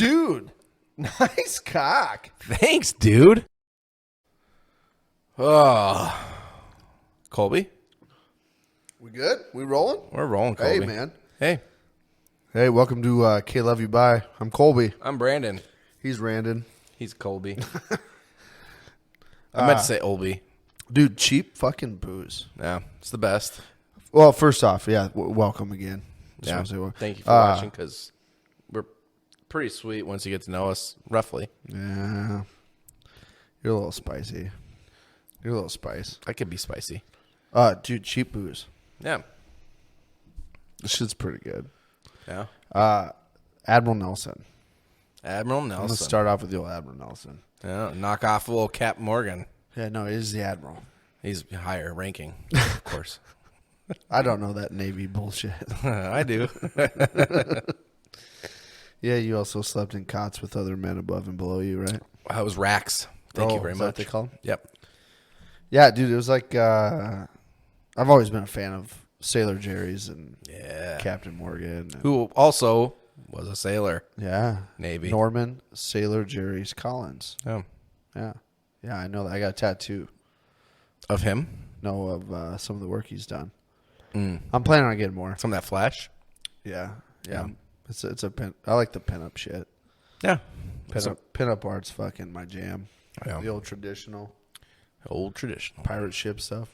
Dude, nice cock. Thanks, dude. Oh, Colby, We good? We rolling? we're rolling, Colby. Hey, man. Hey, Welcome to kloveyoubye. I'm Colby. I'm Brandon. He's Randon. He's Colby. I meant to say Olby. Dude, cheap fucking booze. Yeah, it's the best. Well, first off, yeah, welcome again. Just Yeah, wanna say thank you for watching because we're pretty sweet once you get to know us, roughly. Yeah. You're a little spicy. You're a little spice. I could be spicy. Dude, cheap booze. Yeah. This shit's pretty good. Yeah. Admiral Nelson. Admiral I'm going to Nelson. start off with the old Admiral Nelson. Yeah, knock off a little Cap Morgan. Yeah, no, it is the Admiral. He's higher ranking, of course. I don't know that Navy bullshit. I do. Yeah, you also slept in cots with other men above and below you, right? I was Rax. Thank you very is that much. what they call them? Yep. Yeah, dude, it was like I've always been a fan of Sailor Jerry's and Yeah. Captain Morgan. And, Who also was a sailor. yeah. Navy. Norman Sailor Jerry's Collins. Oh. Yeah. Yeah, I know that. I got a tattoo. Of him? Know of some of the work he's done. Mm. I'm planning on getting more. Some of that flash? Yeah. Yeah. It's a pin. I like the pinup shit. Yeah. Pinup art's fucking my jam. Yeah. The old traditional Old traditional. pirate ship stuff.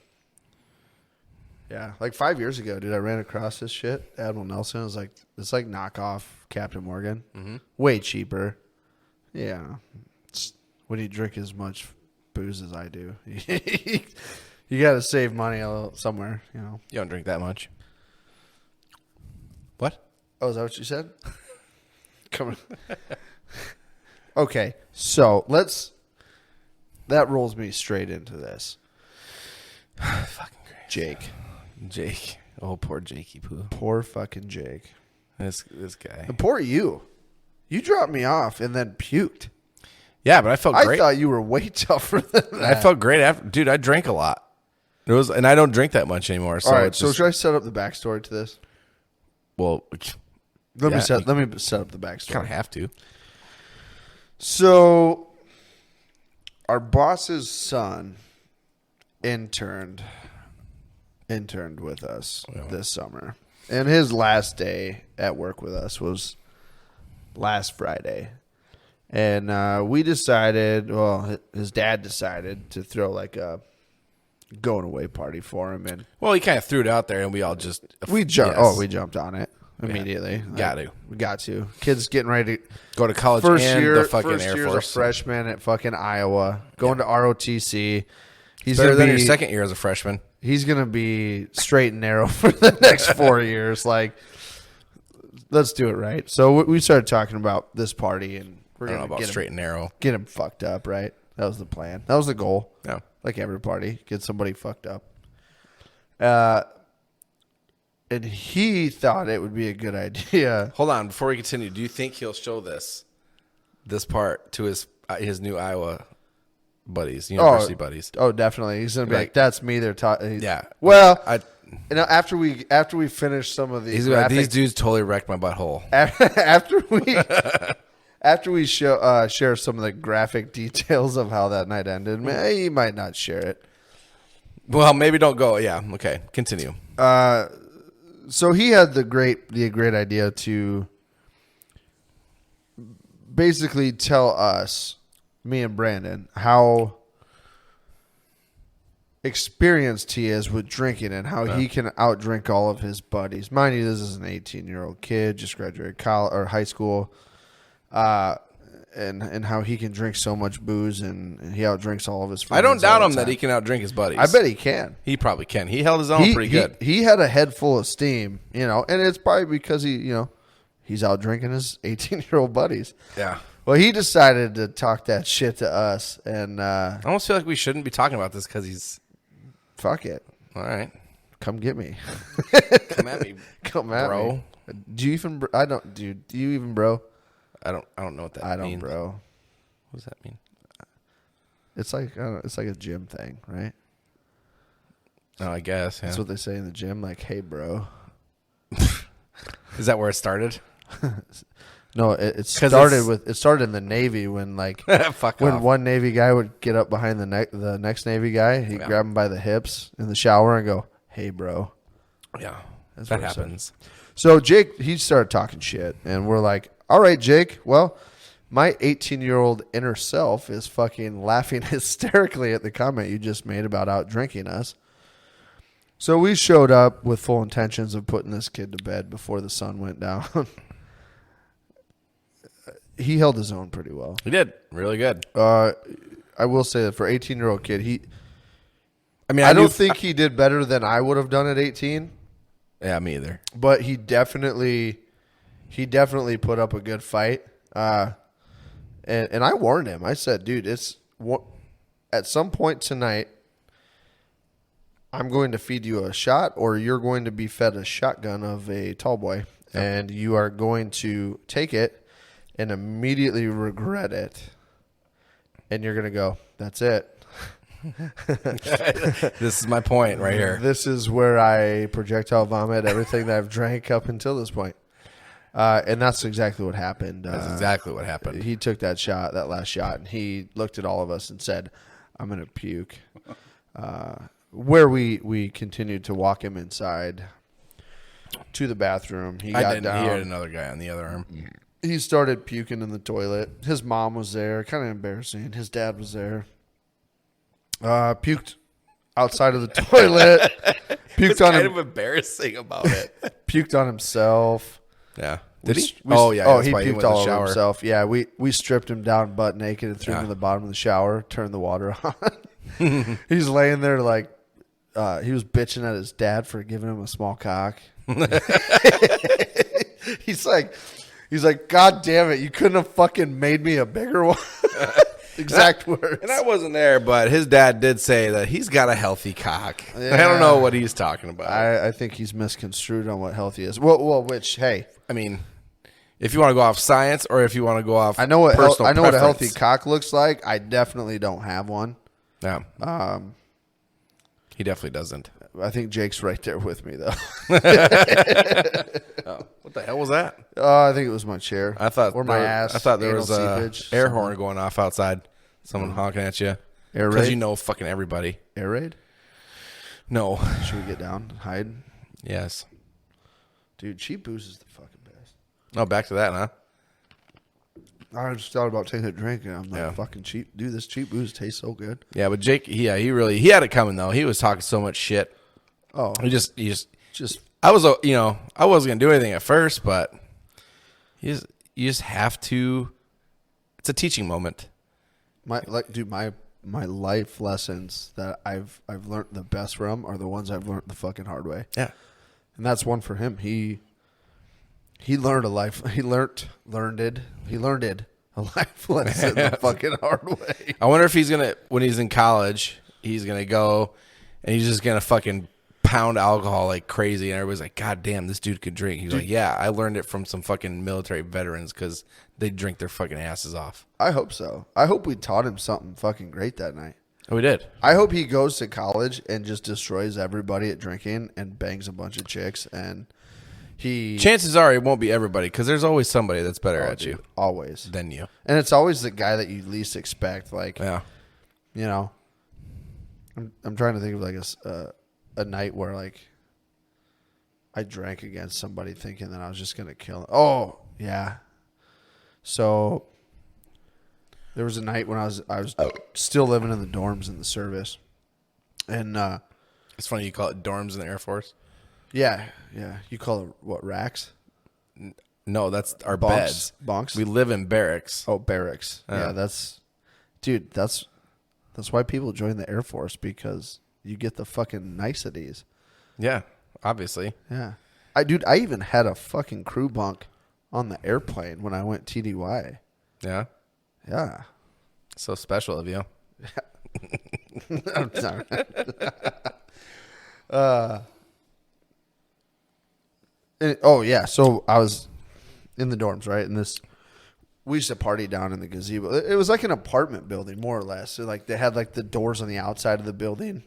Yeah, like 5 years ago, dude, I ran across this shit. Admiral Nelson was like, it's like knockoff Captain Morgan, way cheaper. Yeah, when you drink as much booze as I do, you got to save money a little somewhere, you know. You don't drink that much. What? Oh, is that what you said? Come on. Okay, so that rolls me straight into this. Fucking crazy. Jake. Oh, poor Jakey Poo. Poor fucking Jake. This guy. And poor you. You dropped me off and then puked. Yeah, but I felt great. I thought you were way tougher than that. I felt great after. Dude, I drank a lot. And I don't drink that much anymore. So All right, it's so just, should I set up the backstory to this? well, Let me Yeah, set up the backstory. kind of have to. So, our boss's son interned with us this summer, and his last day at work with us was last Friday. And we decided, well, his dad decided to throw like a going away party for him, and Well, he kind of threw it out there, and we all just we jumped. Yes. Oh, we jumped on it immediately. We got to. Kids getting ready to go to college first and year. the fucking First Air year's Force. a freshman at fucking Iowa, going to ROTC. He's Better gonna than be your second year as a freshman. He's gonna be straight and narrow for the next 4 years. Like, let's do it right. So we started talking about this party, and we're I don't know gonna about get straight him, and narrow. get him fucked up. Right? That was the plan. That was the goal. Yeah. Like every party, get somebody fucked up. And he thought it would be a good idea. Hold on, before we continue, do you think he'll show this part to his new Iowa buddies, university buddies? Oh, definitely. He's gonna be like, "That's me." They're talking. Yeah. Well, I you know, after we finish some of these, he's like, these dudes totally wrecked my butthole. after we share some of the graphic details of how that night ended, man, he might not share it. Well, maybe don't go. Yeah. Okay. Continue. So he had the great idea to basically tell us, me and Brandon, how experienced he is with drinking and how he can outdrink all of his buddies. Mind you, this is an 18-year-old kid, just graduated college or high school, and how he can drink so much booze and he outdrinks all of his friends. I don't doubt all him the that he time. can outdrink his buddies. I bet he can. He probably can. He held his own pretty good. He had a head full of steam, you know, and it's probably because he's out drinking his 18-year-old buddies. Yeah. Well, he decided to talk that shit to us, and I almost feel like we shouldn't be talking about this because he's fuck it. all right. Come get me. Come at me, Come at bro. me. Do you even? I don't. Do you even, bro? I don't know what that I don't, means. bro. What does that mean? It's like it's like a gym thing, right? Oh, I guess. Yeah. That's what they say in the gym. Like, hey, bro. Is that where it started? No, it started in the Navy when when one Navy guy would get up behind the next Navy guy, he'd grab him by the hips in the shower and go, "Hey, bro." Yeah, that happens. So Jake, he started talking shit, and we're like, "All right, Jake. Well, my 18-year-old inner self is fucking laughing hysterically at the comment you just made about out drinking us." So we showed up with full intentions of putting this kid to bed before the sun went down. He held his own pretty well. He did really good. I will say that for 18-year-old kid, I don't think he did better than I would have done at 18. Yeah, me either. But he definitely put up a good fight. And I warned him. I said, dude, at some point tonight, I'm going to feed you a shot, or you're going to be fed a shotgun of a tall boy, and you are going to take it and immediately regret it. And you're going to go, that's it. This is my point right here. This is where I projectile vomit everything that I've drank up until this point. And that's exactly what happened. That's exactly what happened. He took that last shot, and he looked at all of us and said, I'm going to puke. Where we continued to walk him inside to the bathroom. He got down. He had another guy on the other arm. He started puking in the toilet. His mom was there. Kind of embarrassing. His dad was there. Puked outside of the toilet. Puked on him. Kind of embarrassing about it. Puked on himself. Yeah. Did he? He puked all over himself. Yeah, we stripped him down butt naked and threw him to the bottom of the shower, turned the water on. He's laying there like he was bitching at his dad for giving him a small cock. He's like, God damn it, you couldn't have fucking made me a bigger one. Exact words. And I wasn't there, but his dad did say that he's got a healthy cock. Yeah. I don't know what he's talking about. I think he's misconstrued on what healthy is. Well, which, hey. I mean, if you want to go off science or if you want to go off I know what a healthy cock looks like. I definitely don't have one. Yeah. He definitely doesn't. I think Jake's right there with me, though. What the hell was that? I think it was my chair. Or my ass. I thought there was an air horn going off outside. Someone honking at you. Air raid? Because you know fucking everybody. Air raid? No. Should we get down? Hide? Yes. Dude, cheap booze is the fucking best. Oh, back to that, huh? I just thought about taking a drink, and I'm like, fucking cheap. Dude, this cheap booze tastes so good. Yeah, but Jake, he had it coming, though. He was talking so much shit. Oh. He just I was, I wasn't going to do anything at first, but you just have to. It's a teaching moment. My life lessons that I've learned the best from are the ones I've learned the fucking hard way. Yeah. And that's one for him. He learned a life. He learned a life lesson the fucking hard way. I wonder if when he's in college, he's gonna go and he's just gonna fucking pound alcohol like crazy, and everybody's like, God damn, this dude could drink. He's like, yeah, I learned it from some fucking military veterans because they drink their fucking asses off. I hope so. I hope we taught him something fucking great that night. Oh, we did. I hope he goes to college and just destroys everybody at drinking and bangs a bunch of chicks. And chances are it won't be everybody because there's always somebody that's better at you. Always. Than you. And it's always the guy that you least expect. Like, yeah. You know, I'm trying to think of like a night where like I drank against somebody thinking that I was just going to kill him. Oh, yeah. So there was a night when I was still living in the dorms in the service. And it's funny you call it dorms in the Air Force. Yeah. You call it what, racks? No, that's our bunks, beds. Bunks. We live in barracks. Oh, barracks. Yeah, that's why people join the Air Force, because you get the fucking niceties. Yeah, obviously. Yeah. I even had a fucking crew bunk on the airplane when I went TDY. Yeah? Yeah. So special of you. I'm sorry. So I was in the dorms, right? And we used to party down in the gazebo. It was like an apartment building, more or less. So like they had like the doors on the outside of the building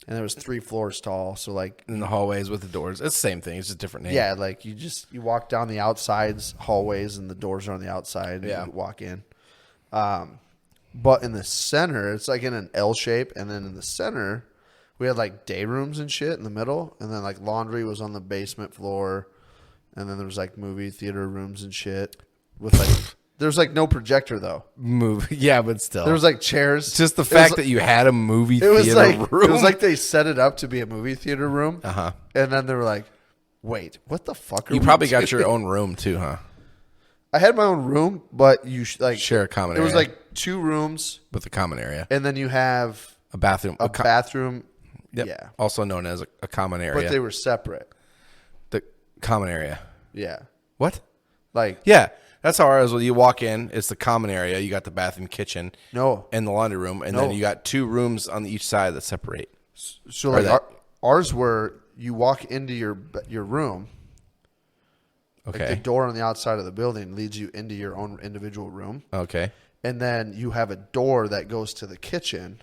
And there was 3 floors tall. So like in the hallways with the doors. It's the same thing. It's just a different name. Yeah, like you walk down the outsides, hallways, and the doors are on the outside. And you walk in. But in the center, it's like in an L shape. And then in the center, we had like day rooms and shit in the middle. And then like laundry was on the basement floor. And then there was like movie theater rooms and shit. With like, there's like no projector though. Yeah, but still. There was like chairs. Just the fact that you had a movie theater room. It was like they set it up to be a movie theater room. Uh-huh. And then they were like, wait, what the fuck are you we probably doing? got your own room too, huh? I had my own room, but you like share a common area. It was like 2 rooms with a common area. And then you have a bathroom. A bathroom. Yep. Yeah. Also known as a common area. But they were separate. The common area. Yeah. What? Like. Yeah. That's how ours was. You walk in, it's the common area. You got the bathroom, kitchen. No. And the laundry room. And then you got 2 rooms on each side that separate. So like ours were, you walk into your room. Okay. Like the door on the outside of the building leads you into your own individual room. Okay. And then you have a door that goes to the kitchen,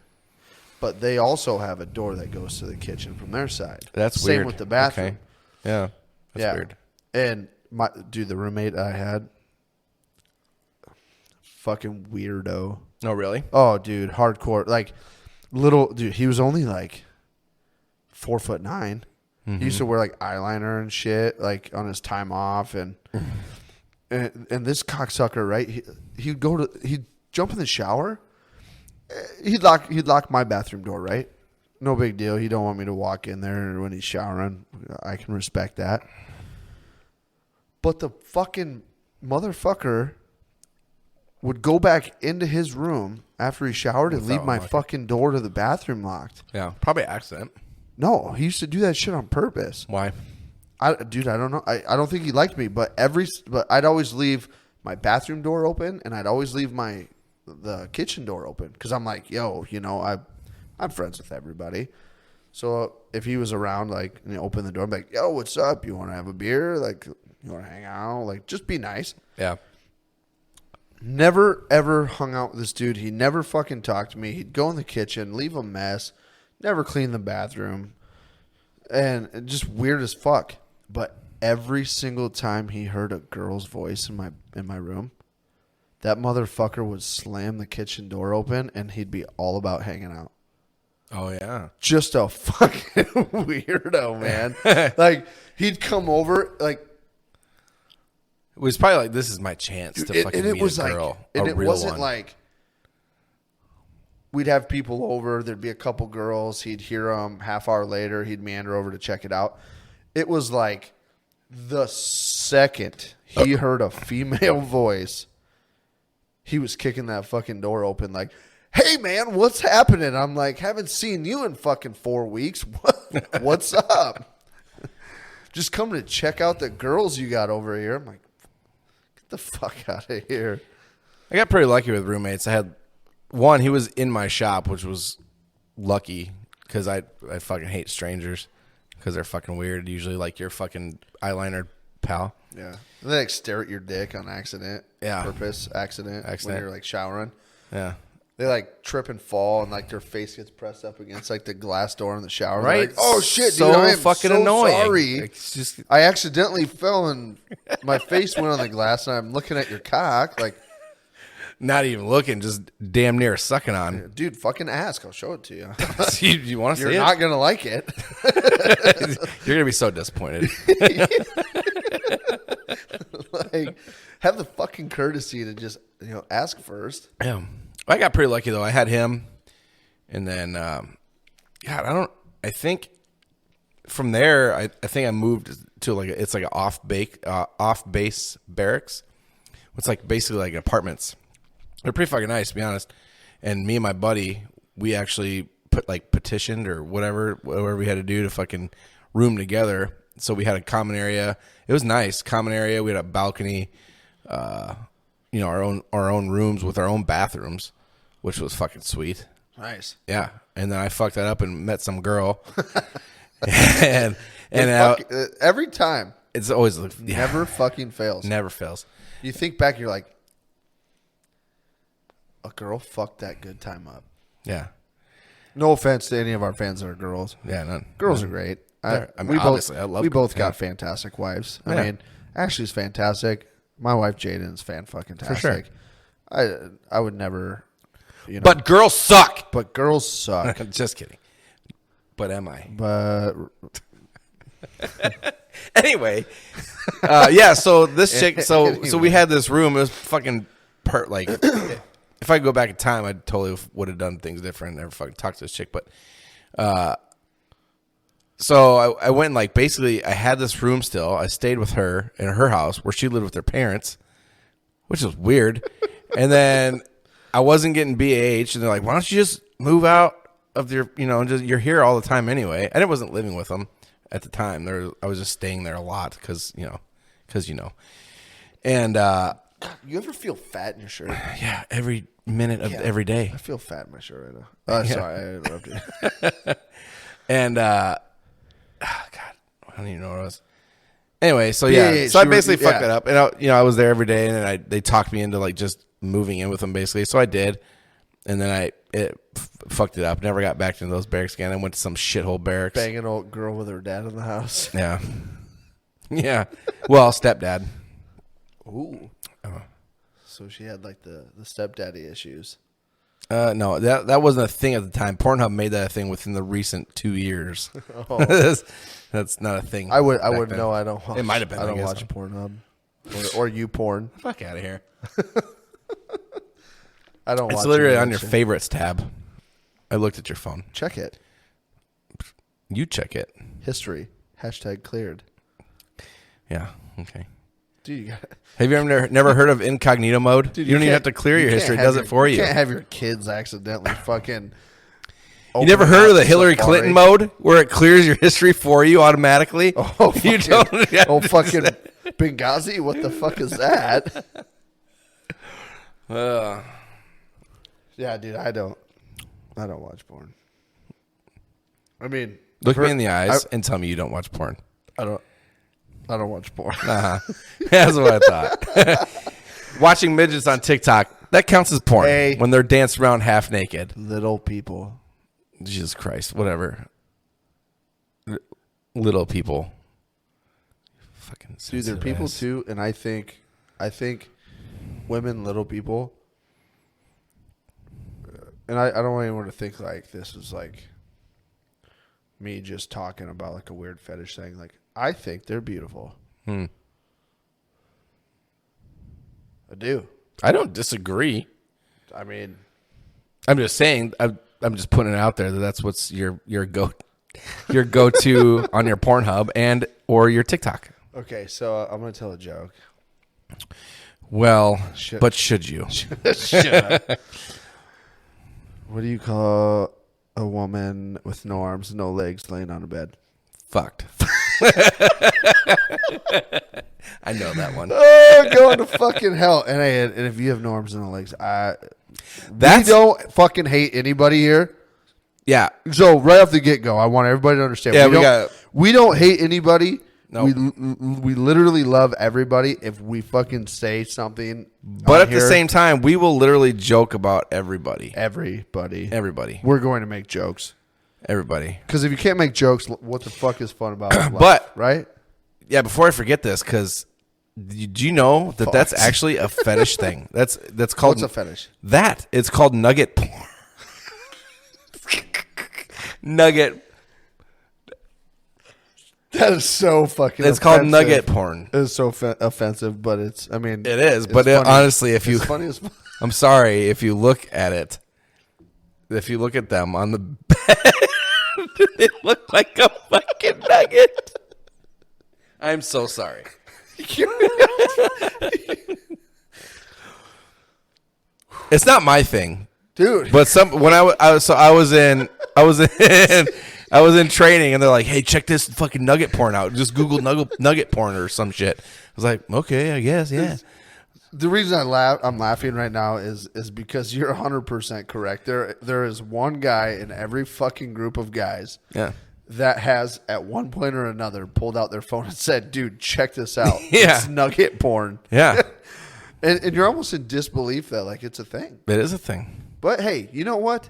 but they also have a door that goes to the kitchen from their side. That's Same weird. with the bathroom. Okay. Yeah. That's weird. And the roommate I had, fucking weirdo. Oh, really? Oh, dude, hardcore. Like, he was only like 4'9". Mm-hmm. He used to wear like eyeliner and shit, like on his time off, and this cocksucker, right? He'd jump in the shower. He'd lock my bathroom door, right? No big deal. He don't want me to walk in there when he's showering. I can respect that. But the fucking motherfucker would go back into his room after he showered and leave my fucking door to the bathroom locked. Yeah, probably accident. No, he used to do that shit on purpose. Why? Dude, I don't know. I don't think he liked me, but I'd always leave my bathroom door open, and I'd always leave the kitchen door open because I'm like, yo, I'm friends with everybody. So if he was around, like, and he opened the door, I'm like, yo, what's up? You want to have a beer? Like, you want to hang out? Like, just be nice. Yeah. Never, ever hung out with this dude. He never fucking talked to me. He'd go in the kitchen, leave a mess, never clean the bathroom, and just weird as fuck. But every single time he heard a girl's voice in my room, that motherfucker would slam the kitchen door open, and he'd be all about hanging out. Oh, yeah. Just a fucking weirdo, man. Like, he'd come over, like... It was probably like, this is my chance to fucking meet a girl. And it wasn't like... We'd have people over, there'd be a couple girls, he'd hear them, half hour later, he'd meander over to check it out. It was like the second he heard a female voice, he was kicking that fucking door open like, hey, man, what's happening? I'm like, haven't seen you in fucking 4 weeks. What's up? Just coming to check out the girls you got over here. I'm like, get the fuck out of here. I got pretty lucky with roommates. I had one, he was in my shop, which was lucky because I fucking hate strangers because they're fucking weird. Usually like your fucking eyeliner pal. Yeah. And they like stare at your dick on accident. Yeah. Purpose, accident. When you're like showering. Yeah. They like trip and fall and like their face gets pressed up against like the glass door in the shower. Right. Like, oh shit, so dude. I am fucking so annoying. Sorry. It's just... I accidentally fell and my face went on the glass and I'm looking at your cock. Like, not even looking, just damn near sucking on. Dude, fucking ask. I'll show it to you. you want to see it? You're not going to like it. You're going to be so disappointed. Like, have the fucking courtesy to just, ask first. Yeah. I got pretty lucky, though. I had him. And then, I think from there, I think I moved to it's like an off-base barracks. It's like basically like apartments. They're pretty fucking nice, to be honest. And me and my buddy, we actually petitioned or whatever we had to do to fucking room together. So we had a common area. It was nice, common area. We had a balcony, our own rooms with our own bathrooms, which was fucking sweet. Nice. Yeah, and then I fucked that up and met some girl, and every time it's always never fucking fails. Never fails. You think back, you're like, a girl fucked that good time up. Yeah. No offense to any of our fans that are girls. Yeah, none. Girls are great. I mean, obviously, I love we girls, both got fantastic wives. I Yeah. mean, Ashley's fantastic. My wife Jaden's fucking tastic. For sure. I would never, But girls suck. but girls suck. Just kidding. But am I? But Anyway, yeah. So this chick. So Anyway. we had this room. It was fucking like. If I could go back in time, I totally would have done things different. Never fucking talked to this chick, but. So I went and like basically I had this room still. I stayed with her in her house where she lived with her parents, which was weird. And then I wasn't getting BAH, and they're like, "Why don't you just move out of your, you're here all the time anyway." And I wasn't living with them at the time. I was just staying there a lot because. And you ever feel fat in your shirt? yeah, every minute of every day. I feel fat in my shirt right now. Sorry, I interrupted. And God, I don't even know what it was. Anyway, so yeah, so I basically fucked that up, and I was there every day, and then they talked me into like just moving in with them basically. So I did, and then it fucked it up. Never got back into those barracks again. I went to some shithole barracks. Banging an old girl with her dad in the house. Yeah, yeah. Well, stepdad. Ooh. So she had like the stepdaddy issues. No, that wasn't a thing at the time. Pornhub made that a thing within the recent 2 years. Oh. That's not a thing. I wouldn't know. I don't watch. It might have been. I don't watch Pornhub or you porn. Fuck out of here. I don't. It's watch literally any on of your that shit. favorites tab. I looked at your phone. Check it. You check it. History. #cleared. Yeah. Okay. Dude, you got. Have you never heard of incognito mode? Dude, you don't even have to clear your history. It does it for you. You can't have your kids accidentally fucking. You never heard of the Hillary Clinton mode where it clears your history for you automatically? Oh, you don't. Oh, fucking Benghazi? What the fuck is that? Yeah, dude, I don't watch porn. I mean, Look me in the eyes and tell me you don't watch porn. I don't watch porn. That's what I thought. Watching midgets on TikTok, that counts as porn when they're dancing around half naked. Little people. Jesus Christ, whatever. Little people. Fucking Dude, they're people ass. too, and I think women, little people, and I don't want anyone to think like this is like me just talking about like a weird fetish thing. Like, I think they're beautiful. I do. I don't disagree. I mean, I'm just saying. I'm just putting it out there that that's what's your go to on your Pornhub and or your TikTok. okay, so I'm gonna tell a joke. Well, but should you? Shut up. What do you call a woman with no arms, no legs, laying on a bed? Fucked. I know that one. Oh, going to fucking hell! And if you have no arms and no legs, we don't fucking hate anybody here. Yeah. So right off the get go, I want everybody to understand. Yeah, we don't hate anybody. No. We literally love everybody. If we fucking say something, But at the same time, we will literally joke about everybody. Everybody. We're going to make jokes. Everybody. Because if you can't make jokes, what the fuck is fun about life, But right? Yeah, before I forget this, because do you know that that's actually a fetish thing? That's called. What's a fetish? It's called nugget porn. Nugget. That is so fucking. It's called nugget porn. It's so offensive, but it's. I mean, it is. It's But honestly, if you, it's funny as fuck. I'm sorry if you look at it. If you look at them on the bed, they look like a fucking nugget. I'm so sorry. It's not my thing, dude. But when I was in training, and they're like, "Hey, check this fucking nugget porn out. Just Google nugget porn or some shit." I was like, "Okay, I guess, yeah." The reason I'm laughing right now is because you're 100% correct. There is one guy in every fucking group of guys, that has at one point or another pulled out their phone and said, "Dude, check this out. It's nugget porn." Yeah. and you're almost in disbelief that like it's a thing. It is a thing. But hey, you know what?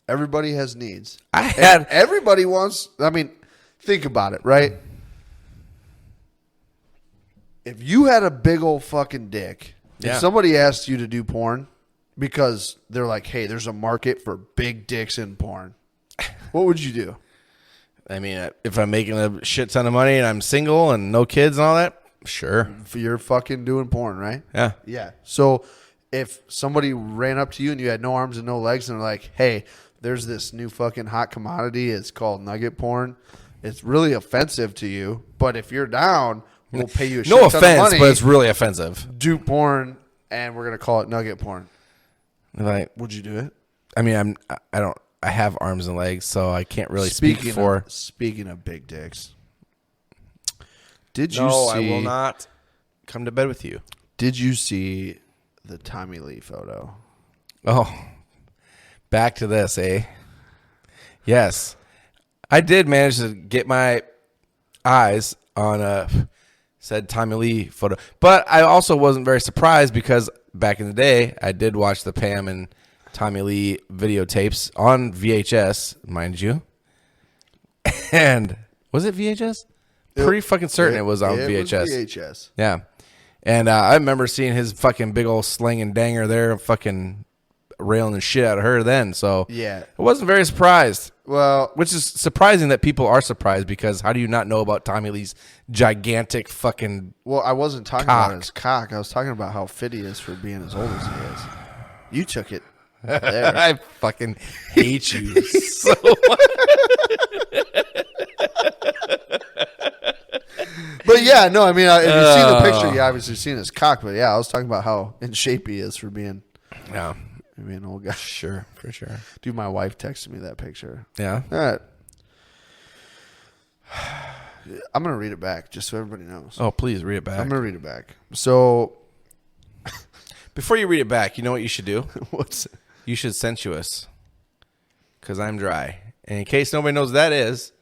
Everybody has needs. Everybody wants. I mean, think about it, right? If you had a big old fucking dick, if somebody asked you to do porn because they're like, hey, there's a market for big dicks in porn, what would you do? I mean, if I'm making a shit ton of money and I'm single and no kids and all that, sure. You're fucking doing porn, right? Yeah. Yeah. So if somebody ran up to you and you had no arms and no legs and they're like, hey, there's this new fucking hot commodity. It's called nugget porn. It's really offensive to you. But if you're down, we'll pay you a shit ton of money. No offense, but it's really offensive. Do porn, and we're going to call it nugget porn. Like, would you do it? I mean, I have arms and legs, so I can't really speak for. Speaking of big dicks, did you see? No, I will not come to bed with you. Did you see the Tommy Lee photo? Oh, back to this, eh? Yes, I did manage to get my eyes on a said Tommy Lee photo, but I also wasn't very surprised because back in the day, I did watch the Pam and Tommy Lee videotapes on VHS, mind you. And was it VHS? Pretty fucking certain it was on VHS. Was VHS. Yeah. And I remember seeing his fucking big old sling and danger there, fucking railing the shit out of her then. So yeah, I wasn't very surprised. Well, which is surprising that people are surprised because how do you not know about Tommy Lee's gigantic fucking Well, I wasn't talking about his cock. I was talking about how fit he is for being as old as he is. You took it there. I fucking hate you so much. But yeah, no, I mean, if you see the picture, you obviously seen his cock. But yeah, I was talking about how in shape he is for being an old guy. Sure, for sure. Dude, my wife texted me that picture. Yeah. All right. I'm going to read it back just so everybody knows. Oh, please read it back. I'm going to read it back. So, before you read it back, you know what you should do? What's it? You should sensuous. Because I'm dry. And in case nobody knows what that is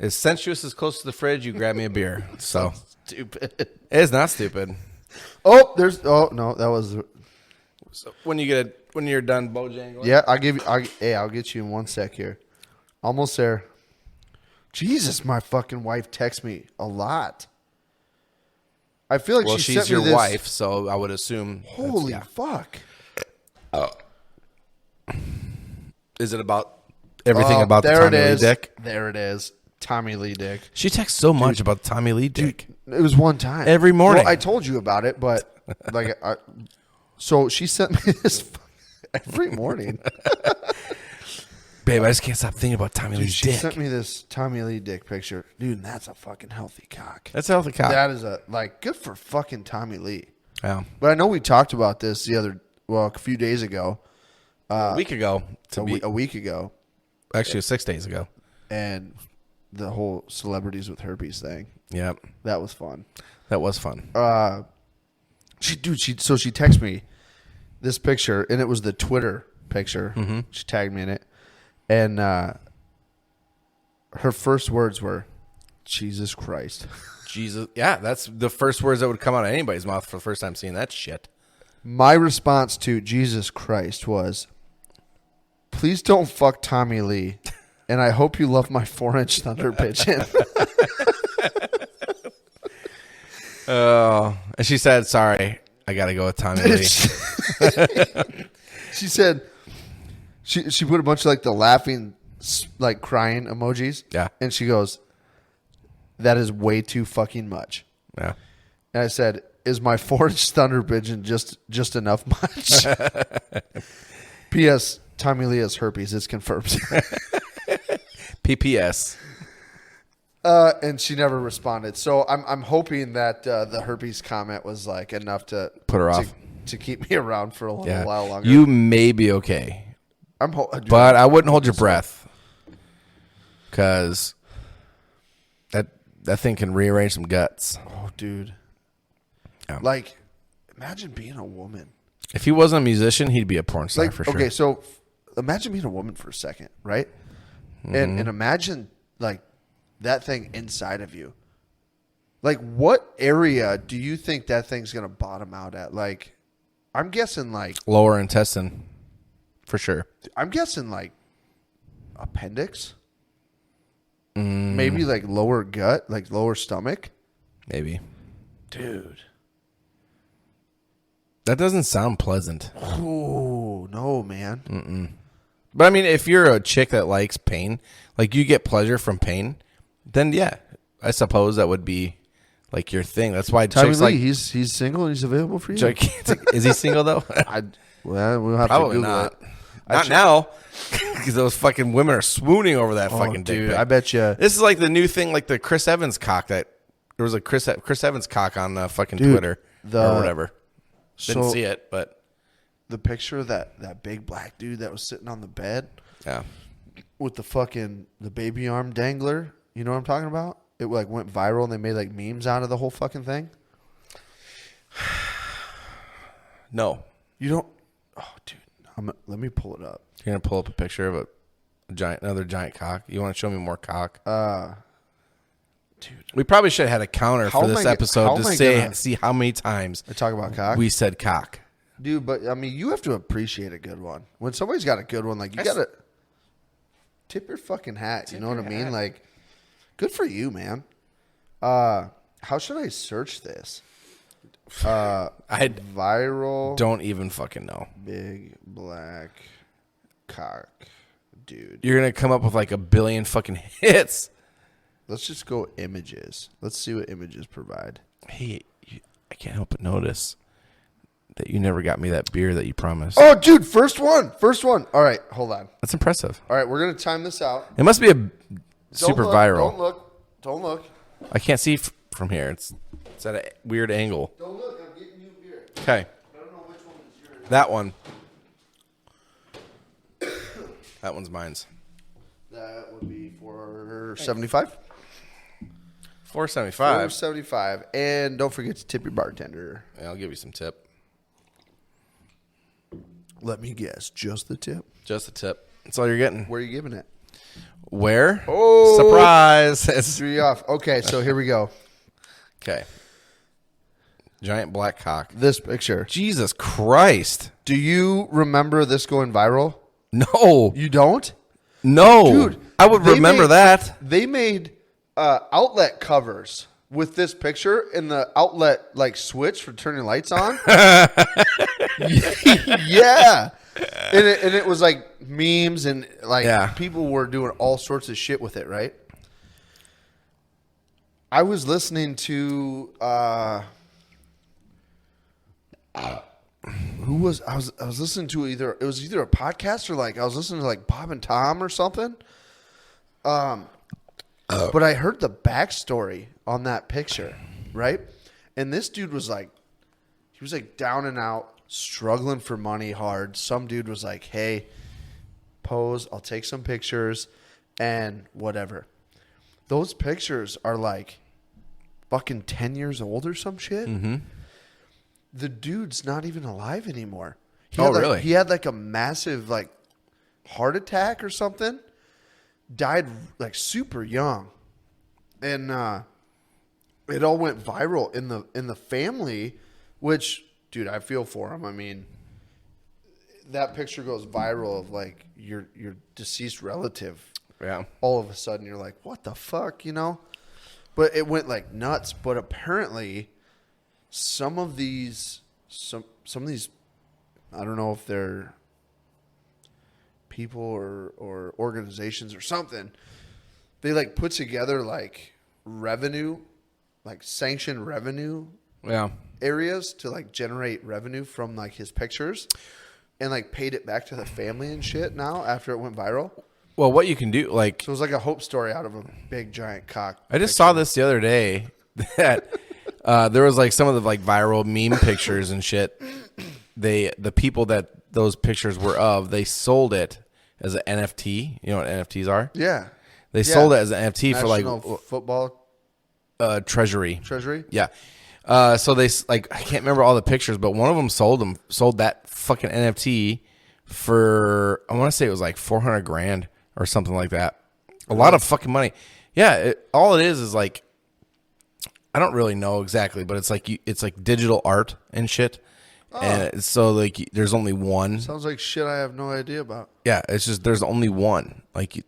sensuous is close to the fridge, you grab me a beer. So stupid. It's not stupid. Oh, no, that was. So when you're done Bojangling. Yeah, I'll get you in 1 sec here. Almost there. Jesus, my fucking wife texts me a lot. I feel like she's your wife, so I would assume. Holy fuck! Oh, is it about everything about the Tommy Lee dick? There it is, Tommy Lee dick. She texts so much about the Tommy Lee dick. It was one time every morning. Well, I told you about it, but like, so she sent me this every morning. Babe, I just can't stop thinking about Tommy Lee's dick. She sent me this Tommy Lee dick picture. Dude, and that's a fucking healthy cock. That's a healthy cock. That is good for fucking Tommy Lee. Yeah. But I know we talked about this a few days ago. A week ago. A week ago. Actually, it was 6 days ago. And the whole celebrities with herpes thing. Yep. That was fun. That was fun. She texted me this picture, and it was the Twitter picture. Mm-hmm. She tagged me in it. And her first words were, Jesus Christ. Jesus. Yeah, that's the first words that would come out of anybody's mouth for the first time seeing that shit. My response to Jesus Christ was, please don't fuck Tommy Lee, and I hope you love my 4-inch thunder pigeon. Oh, and she said, sorry, I got to go with Tommy Lee. She said, she put a bunch of like the laughing, like crying emojis. Yeah. And she goes, that is way too fucking much. Yeah. And I said, is my 4-inch thunder pigeon just enough much? P.S. Tommy Lee has herpes. It's confirmed. PPS. And she never responded. So I'm hoping that the herpes comment was like enough to put her off to keep me around for a little while longer. You may be okay. But I wouldn't hold your breath because that thing can rearrange some guts. Oh, dude. Yeah. Like, imagine being a woman. If he wasn't a musician, he'd be a porn star for sure. Okay, so imagine being a woman for a second, right? Mm-hmm. And imagine like that thing inside of you. Like, what area do you think that thing's gonna bottom out at? Like, I'm guessing like lower intestine. for sure. I'm guessing like appendix. Maybe like lower gut, like lower stomach. Maybe. Dude. That doesn't sound pleasant. Oh, no, man. But I mean, if you're a chick that likes pain, like you get pleasure from pain, then yeah, I suppose that would be like your thing. That's why Tommy chicks Lee, like he's single and he's available for you. Is he single though? We'll have Probably to Google not. it. Not now, because those fucking women are swooning over that fucking dick dude. pic. I bet you. This is like the new thing, like the Chris Evans cock. That there was a Chris Evans cock on fucking Twitter or whatever. Didn't see it, but the picture of that big black dude that was sitting on the bed, yeah, with the baby arm dangler. You know what I'm talking about? It like went viral and they made like memes out of the whole fucking thing. No, you don't. Oh, dude. Let me pull it up. You're gonna pull up a picture of another giant cock. You want to show me more cock? Dude, we probably should have had a counter for this episode to see how many times I talk about cock. we said cock. Dude, but I mean, you have to appreciate a good one. When somebody's got a good one, like you gotta tip your fucking hat. You know what I mean? Like, good for you, man. How should I search this? Viral. Don't even fucking know. Big black cock, dude. You're gonna come up with like a billion fucking hits. Let's just go images. Let's see what images provide. Hey, I can't help but notice that you never got me that beer that you promised. Oh, dude, first one. All right, hold on. That's impressive. All right, we're gonna time this out. It must be a super viral. Don't look. I can't see from here. It's at a weird angle. Don't look. I'm getting you a beer. Okay. I don't know which one is yours. That one. That one's mine's. That would be $4.75. $4.75. $4.75, and don't forget to tip your bartender. Yeah, I'll give you some tip. Let me guess, just the tip. Just a tip. That's all you're getting. Where are you giving it? Where? Oh, surprise! It's 3 off. Okay, so here we go. Okay. Giant black cock. This picture. Jesus Christ! Do you remember this going viral? No, You don't? no, Dude, I would remember that. They made outlet covers with this picture and the outlet like switch for turning lights on. Yeah. And it was like memes and like people were doing all sorts of shit with it, right? I was listening to I was listening to either a podcast or like I was listening to like Bob and Tom or something. But I heard the backstory on that picture, right? And this dude was like, he was like down and out, struggling for money hard. Some dude was like, hey, pose, I'll take some pictures and whatever. Those pictures are like fucking 10 years old or some shit. Mm-hmm. The dude's not even alive anymore. Really? He had like a massive like heart attack or something. Died like super young, and it all went viral in the family. Which, dude, I feel for him. I mean, that picture goes viral of like your deceased relative. Yeah. All of a sudden, you're like, what the fuck, you know? But it went like nuts. But apparently, some of these, I don't know if they're people or organizations or something, they like put together like revenue, like sanctioned revenue areas to like generate revenue from like his pictures and like paid it back to the family and shit now after it went viral. Well, what you can do, like, So it was like a hope story out of a big giant cock. I just saw this the other day that there was like some of the like viral meme pictures and shit. The people that those pictures were of, they sold it as an NFT. You know what NFTs are? Yeah. They sold it as an NFT National for like football treasury. Yeah. So they like, I can't remember all the pictures, but one of them sold that fucking NFT for, I want to say it was like $400,000 or something like that. A lot of fucking money. Yeah. All it is like, I don't really know exactly, but it's like digital art and shit. And so like there's only one. Sounds like shit I have no idea about. Yeah, it's just there's only one. Like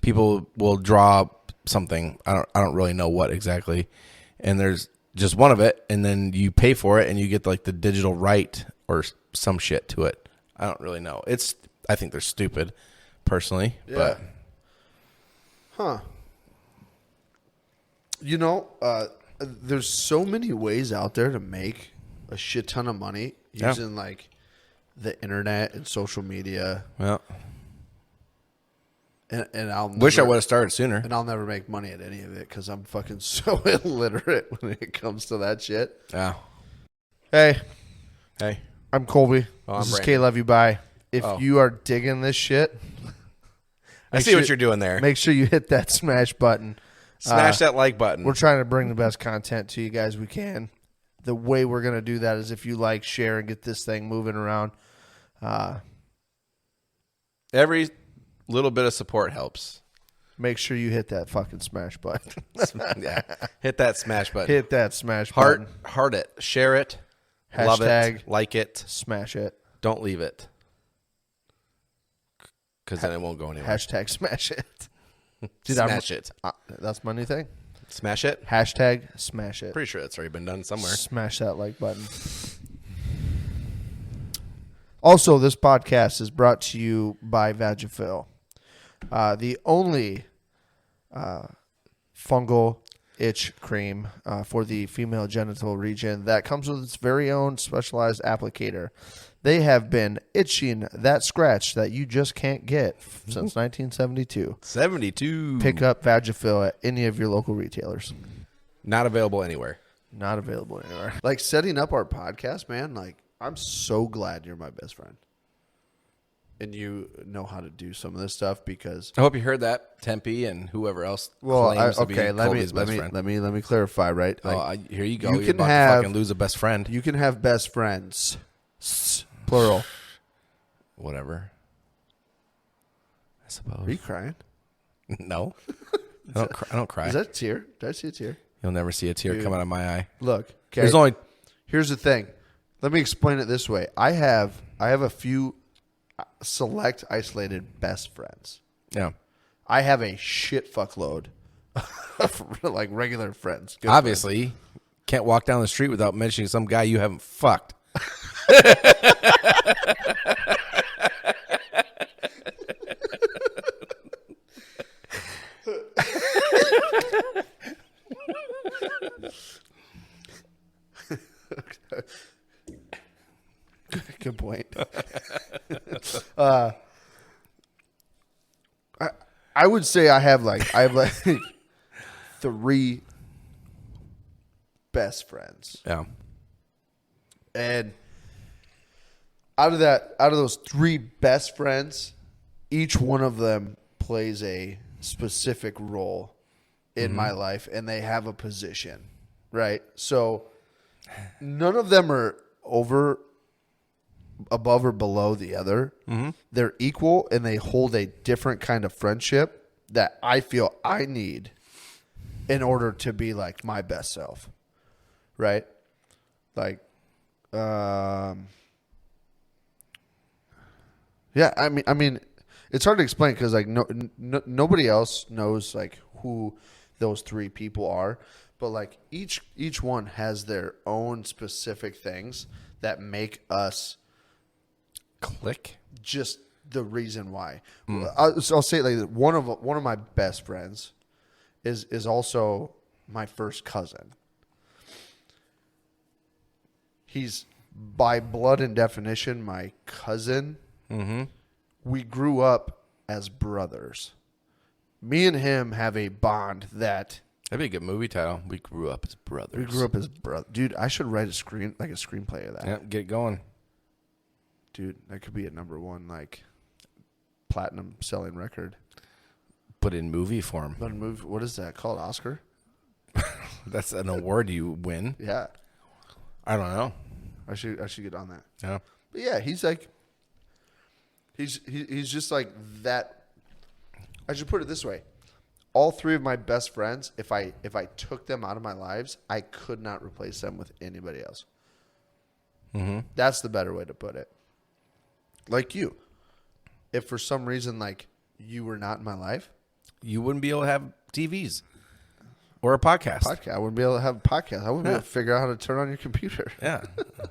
people will draw something. I don't really know what exactly. And there's just one of it, and then you pay for it, and you get like the digital right or some shit to it. I don't really know. I think they're stupid, personally. Yeah. But You know, there's so many ways out there to make a shit ton of money using like the internet and social media. Yeah. And I'll Wish I would have started sooner. And I'll never make money at any of it because I'm fucking so illiterate when it comes to that shit. Yeah. Hey, I'm Colby. Oh, this I'm is Brandon. kloveyoubye. If you are digging this shit, I see what you're doing there. Make sure you hit that smash button. Smash that like button. We're trying to bring the best content to you guys we can. The way we're going to do that is if you like, share, and get this thing moving around. Every little bit of support helps. Make sure you hit that fucking smash button. Yeah. Hit that smash button. Hit that smash button. Heart it. Share it. Hashtag Love it. Like it. Smash it. Don't leave it. Because then it won't go anywhere. Hashtag smash it. Dude, Smash it. That's my new thing. Smash it? Hashtag smash it. Pretty sure that's already been done somewhere. Smash that like button. Also, this podcast is brought to you by Vagifil, the only fungal itch cream for the female genital region that comes with its very own specialized applicator. They have been itching that scratch that you just can't get since 1972. 72. Pick up Vagifil at any of your local retailers. Not available anywhere. Not available anywhere. Like setting up our podcast, man, like I'm so glad you're my best friend. And you know how to do some of this stuff because I hope you heard that, Tempe and whoever else claims to be Colby's best friend. Let me clarify, right? Like, Here you go. you You're can about have- to fucking lose a best friend. you can have best friends, plural. Whatever. I suppose. Are you crying? No. I don't cry. Is that a tear? Did I see a tear? You'll never see a tear come out of my eye. Look, okay. There's only Here's the thing. Let me explain it this way. I have a few select isolated best friends. yeah. I have a shit fuckload of like regular friends. Good Obviously, can't walk down the street without mentioning some guy you haven't fucked. Good point. I would say I have like 3 best friends, Yeah. and out of those 3 best friends, each one of them plays a specific role in my life, and they have a position, right? So none of them are above or below the other. They're equal, and they hold a different kind of friendship that I feel I need in order to be like my best self, right? Like, yeah. I mean, it's hard to explain because like nobody else knows like who those 3 people are, but like each one has their own specific things that make us Click. just the reason why. I'll say it like this. One of my best friends is also my first cousin. He's by blood and definition my cousin. Mm-hmm. We grew up as brothers. Me and him have a bond that That'd be a good movie title. We grew up as brothers. we grew up as brothers. Dude, I should write a screenplay of that. Yeah, get going. Dude, that could be a #1 like platinum selling record. Put in movie form. But what is that called? Oscar? That's an award you win. Yeah. I don't know. I should get on that. Yeah. But yeah, he's like he's just like that. I should put it this way. All 3 of my best friends, if I took them out of my lives, I could not replace them with anybody else. Mm-hmm. That's the better way to put it. Like you. If for some reason, like, you were not in my life, you wouldn't be able to have TVs or a podcast. I wouldn't be able to have a podcast. I wouldn't be able to figure out how to turn on your computer. Yeah.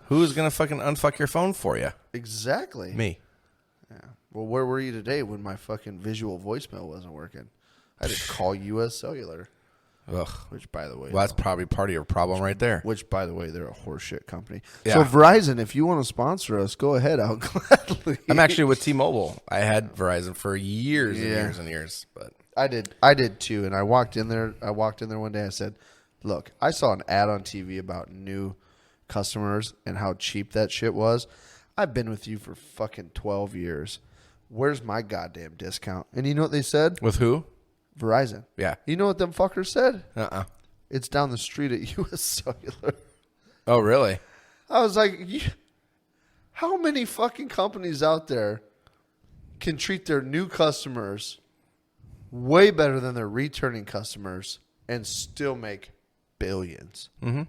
Who's going to fucking unfuck your phone for you? Exactly. Me. Yeah. Well, where were you today when my fucking visual voicemail wasn't working? I had to call U.S. Cellular. Ugh. Which, by the way, well, that's probably part of your problem right there. Which, by the way, they're a horseshit company. Yeah. So Verizon, if you want to sponsor us, go ahead. I'll gladly. I'm actually with T-Mobile. I had Verizon for years and years and years, but I did too. And I walked in there. One day. I said, "Look, I saw an ad on TV about new customers and how cheap that shit was. I've been with you for fucking 12 years. Where's my goddamn discount?" And you know what they said? With who? Verizon. Yeah. You know what them fuckers said? Uh-uh. It's down the street at U.S. Cellular. Oh, really? I was like, how many fucking companies out there can treat their new customers way better than their returning customers and still make billions? Mm-hmm.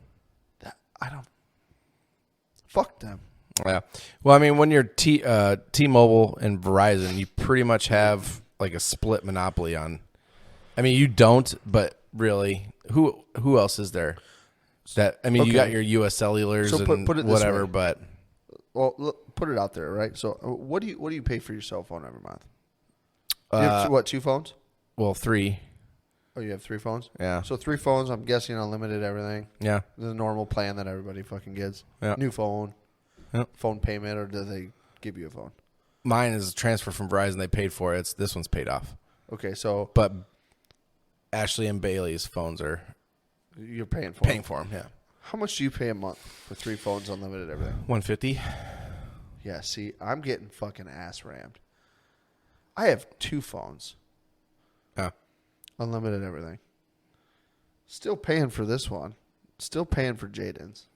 Fuck them. Yeah. Well, I mean, when you're T-Mobile and Verizon, you pretty much have like a split monopoly on. I mean, you don't, but really, who else is there? That I mean, you got your U.S. Cellulars so and put it this whatever, way. but well, look, put it out there, right? So, what do you pay for your cell phone every month? You have, 2 phones? Well, 3. Oh, you have 3 phones? Yeah. So 3 phones. I'm guessing unlimited everything. Yeah. The normal plan that everybody fucking gets. Yeah. New phone. Yep. Phone payment, or do they give you a phone? Mine is a transfer from Verizon. They paid for it. This one's paid off. Okay, so But Ashley and Bailey's phones are you're paying for them. Yeah. How much do you pay a month for 3 phones, unlimited everything? $150. Yeah, see, I'm getting fucking ass rammed. I have 2 phones. Yeah. Unlimited everything. Still paying for this one. Still paying for Jaden's.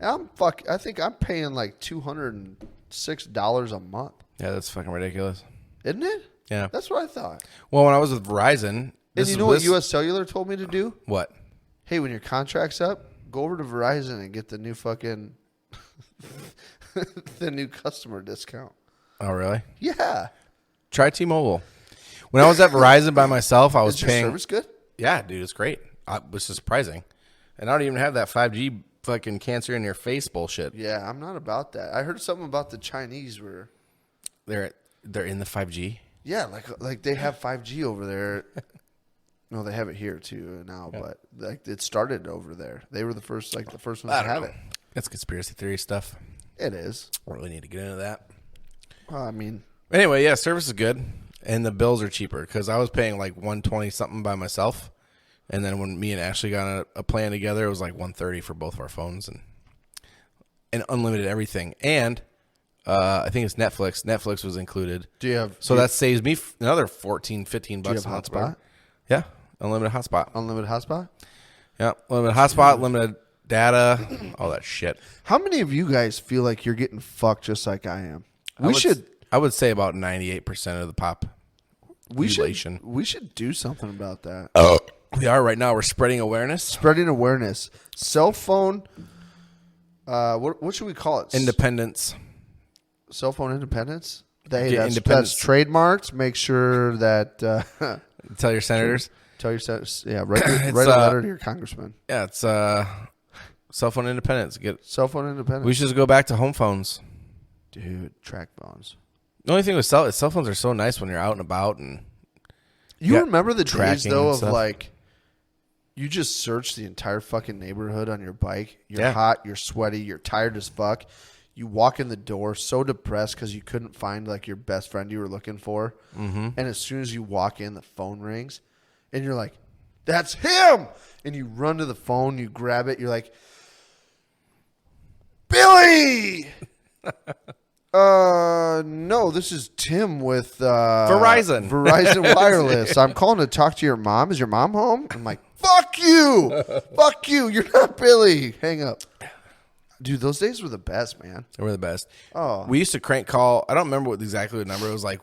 And I think I'm paying like $206 a month. Yeah, that's fucking ridiculous. Isn't it? Yeah. That's what I thought. Well, when I was with Verizon, And you know what U.S. Cellular told me to do? What? Hey, when your contract's up, go over to Verizon and get the new fucking the new customer discount. Oh, really? Yeah. Try T-Mobile. When I was at Verizon by myself, I was Is your paying. service good? Yeah, dude, it's great. Which is surprising. And I don't even have that 5G fucking cancer in your face bullshit. Yeah, I'm not about that. I heard something about the Chinese were. They're in the 5G. Yeah, like they have 5G over there. No, they have it here too now, but like it started over there. They were the first ones to have it. That's conspiracy theory stuff. It is. I don't really need to get into that. I mean, anyway, yeah, service is good, and the bills are cheaper because I was paying like $120 something by myself, and then when me and Ashley got a plan together, it was like $130 for both of our phones and unlimited everything. And I think it's Netflix. Netflix was included. That saves me another $14, $15. Do you have hotspot? Yeah, unlimited hotspot. Unlimited hotspot? Yeah, unlimited hotspot, limited data, all that shit. How many of you guys feel like you're getting fucked just like I am? I would say about 98% of the population. We should do something about that. We are right now. We're spreading awareness. Spreading awareness. Cell phone. What should we call it? Independence. Cell phone independence. Get That's independence. trademarked. Make sure that. Tell your senators. Tell your senators. Yeah, write a letter to your congressman. Yeah, it's cell phone independence. Cell phone independence. We should just go back to home phones. Dude, track phones. The only thing with cell phones are so nice when you're out and about and. You remember the days tracking though and of stuff. like, you just search the entire fucking neighborhood on your bike. You're Yeah. hot, you're sweaty, you're tired as fuck. You walk in the door so depressed because you couldn't find like your best friend you were looking for. Mm-hmm. And as soon as you walk in, the phone rings, and you're like, "That's him!" And you run to the phone, you grab it, you're like, "Billy." No, this is Tim with Verizon. Verizon Wireless. I'm calling to talk to your mom. Is your mom home? I'm like, fuck you. Fuck you. You're not Billy. Hang up. Dude, those days were the best, man. They were the best. Oh. We used to crank call. I don't remember exactly what number. It was like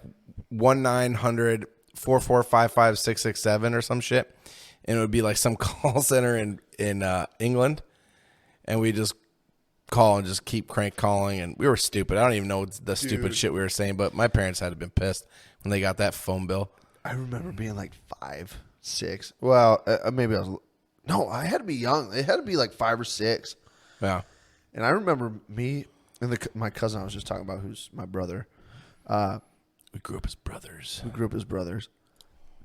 1-900-4455-667 or some shit. And it would be like some call center in England. And we just call and just keep crank calling. And we were stupid. I don't even know the stupid shit we were saying, but my parents had to have been pissed when they got that phone bill. I remember being like 5, 6. Well, maybe I was. No, I had to be young. It had to be like 5 or 6. Yeah. And I remember me and my cousin I was just talking about, who's my brother. We grew up as brothers.